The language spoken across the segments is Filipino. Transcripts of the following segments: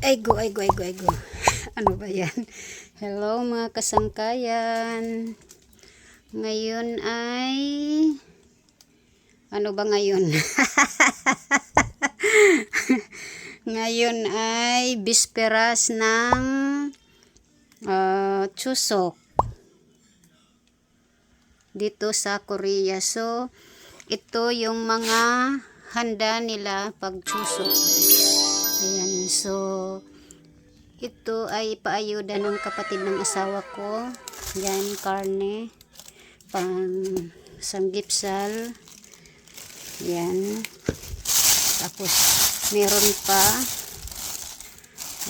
Ay go. Ano ba yan? Hello mga kasangkayan. Ngayon ay... Ano ba ngayon? Ngayon ay bisperas ng Chuseok. Dito sa Korea. So, ito yung mga handa nila pag Chuseok. Ayan, so ito ay paayuda ng kapatid ng asawa ko. Yan, karne, pang sanggipsal. Yan. Tapos, meron pa.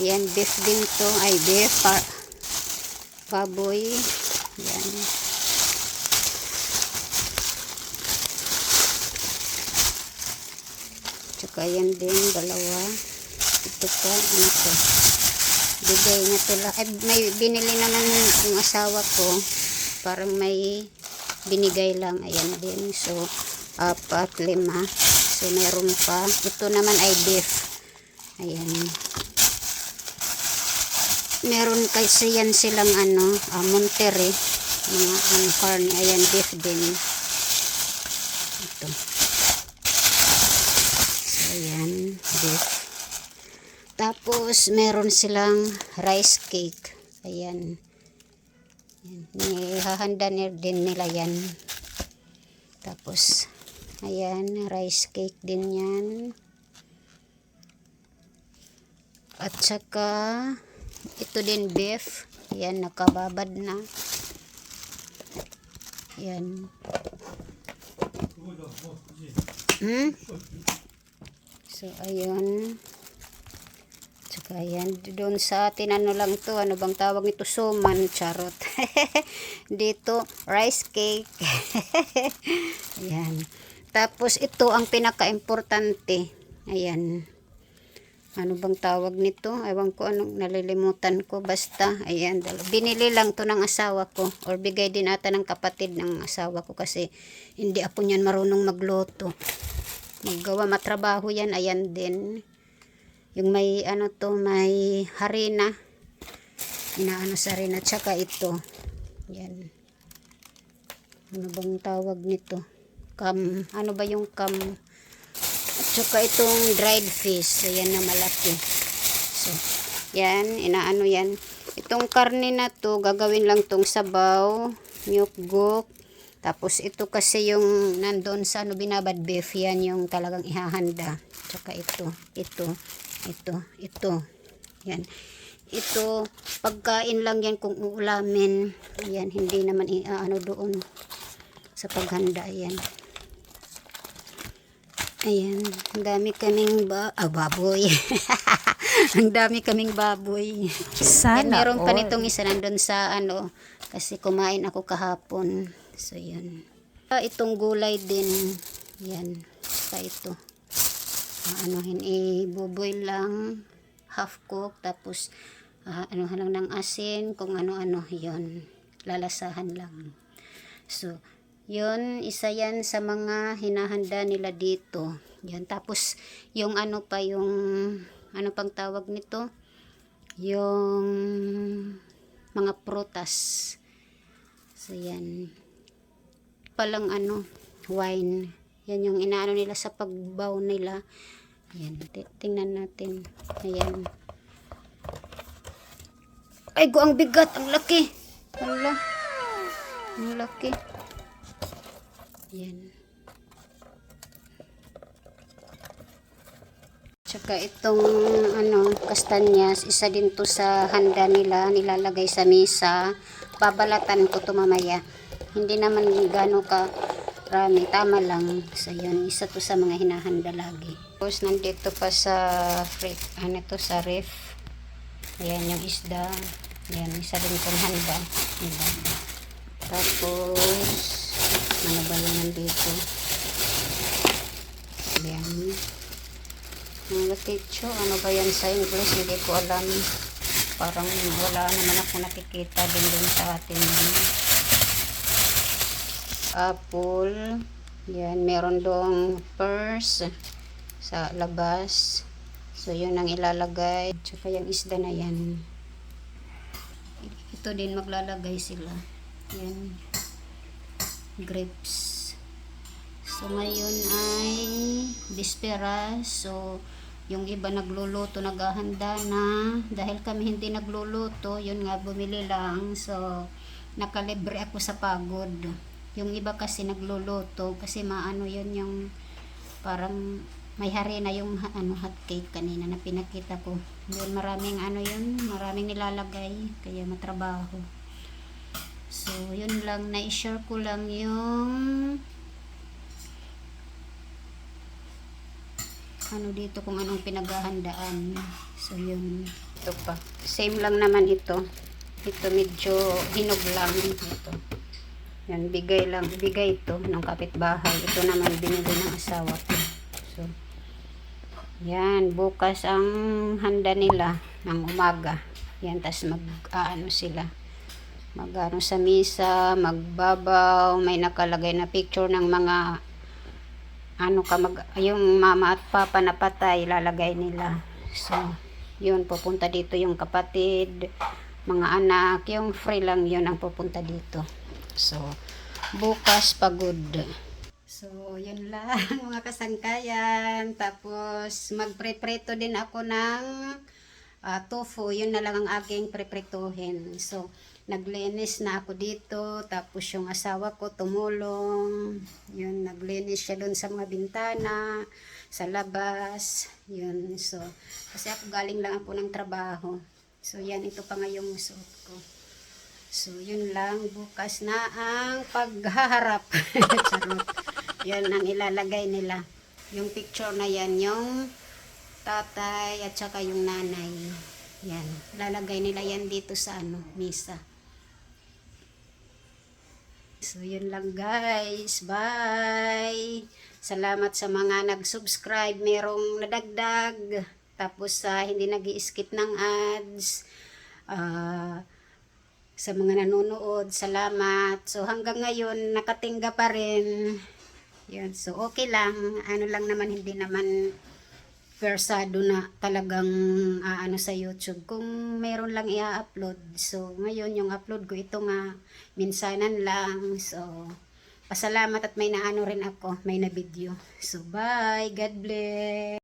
Yan, beef din to. Ay, beef, baboy. Yan. Tsaka yan din, dalawa. Ito pa, ano to? Bigay niya to lang. Ay, may binili naman yung asawa ko. Parang may binigay lang. Ayan din. So, 4, 5. So, meron pa. Ito naman ay beef. Ayan. Meron kasi yan silang Monterrey. Mga karne. Ayan, beef din. Ito. So, ayan, beef. Tapos, meron silang rice cake. Ayan. Ihahanda din nila yan. Tapos, ayan, rice cake din yan. At saka, ito din beef. Ayan, nakababad na. Ayan. So, ayan. Tsaka yan, doon sa atin lang to, ano bang tawag nito, suman, charot. Dito, rice cake. Ayan. Tapos ito ang pinaka-importante. Ayan. Ano bang tawag nito? Ewan ko anong nalilimutan ko. Basta, ayan. Binili lang to ng asawa ko. Or bigay din ata ng kapatid ng asawa ko kasi hindi ako niyan marunong magluto. Maggawa, matrabaho yan. Ayan din. Yung may may harina. Inaano sa harina. Tsaka ito. Yan. Ano bang tawag nito? Ano ba yung at saka itong dried fish. Ayan na malaki. So, yan. Inaano yan. Itong karne na to, gagawin lang tong sabaw, nyukgok. Tapos ito kasi yung nandun sa binabad beef. Yan yung talagang ihahanda. Tsaka ito. Yan. Ito, pagkain lang yan kung uulamin. Yan, hindi naman doon sa paghanda. Yan. Ayan, ang dami kaming baboy. Ang dami kaming baboy. Sana. Yan, meron pa nitong isa nandun sa kasi kumain ako kahapon. So, yan. Itong gulay din. Yan. Pa ito. Ibuboy lang, half cook, tapos lang ng asin, kung ano-ano, yon, lalasahan lang. So, yon, isa yan sa mga hinahanda nila dito. Yan, tapos yung yung pang tawag nito, yung mga prutas. So, yan. Palang wine. Yan yung inaano nila sa pagbaw nila. Ayan, tingnan natin. Ayan. Ay, ang bigat, ang laki. Hala. Ang laki. Yan. Tsaka itong kastanyas, isa din to sa handa nila, nilalagay sa misa. Babalatan ko to mamaya. Hindi naman gano ka rami, tama lang. So yun, isa to sa mga hinahanda lagi. Tapos nandito pa sa sa ref. Ayan yung isda. Ayan, isa din kong handa. Diba? Tapos ano ba yun nandito? Ayan. Mga teacher, ano ba yan sa English? Hindi ko alam. Parang wala naman ako nakikita din sa atin. Apple. Yan, meron doong purse sa labas. So, yun ang ilalagay. Tsaka yung isda na yan. Ito din maglalagay sila. Yan. Grapes. So, ngayon ay bisperas. So, yung iba nagluluto, naghahanda na. Dahil kami hindi nagluluto, yun nga, bumili lang. So, nakalibre ako sa pagod. Yung iba kasi nagluluto, kasi maano yun yung parang may harina yung hot cake kanina na pinakita ko. Yun, maraming maraming nilalagay, kaya matrabaho. So, yun lang, na-share ko lang yung dito kung anong pinaghahandaan. So yun, ito pa same lang naman ito medyo hinog lang ito. Yan, bigay ito ng kapitbahay. Ito naman binili ng asawa ko. So yan, bukas ang handa nila ng umaga. Yan, tas sila sa misa, magbabaw, may nakalagay na picture ng mga yung mama at papa na patay, lalagay nila. So, yun, pupunta dito yung kapatid, mga anak, yung free lang yun ang pupunta dito. So, bukas pagod. So, yun lang mga kasangkayan. Tapos, magprepreto din ako ng tofu. Yun na lang ang aking prepretohin. So, naglinis na ako dito, tapos yung asawa ko tumulong, yun, naglinis siya doon sa mga bintana, sa labas, yun. So, kasi ako galing lang ako ng trabaho. So, yan, ito pa nga yung suot ko. So, yun lang, bukas na ang paghaharap. Charot. Yan ang ilalagay nila. Yung picture na yan, yung tatay at saka yung nanay. Yan, lalagay nila yan dito sa misa. So, yun lang guys. Bye! Salamat sa mga nag-subscribe. Merong nadagdag. Tapos, hindi nag-i-skip ng ads. Sa mga nanonood, salamat. So, hanggang ngayon, nakatingga pa rin. Yun. So, okay lang. Ano lang naman, hindi naman versado na talagang sa YouTube. Kung meron lang i-upload. So, ngayon yung upload ko, ito nga, minsanan lang. So, pasalamat at may rin ako, may na video. So, bye! God bless!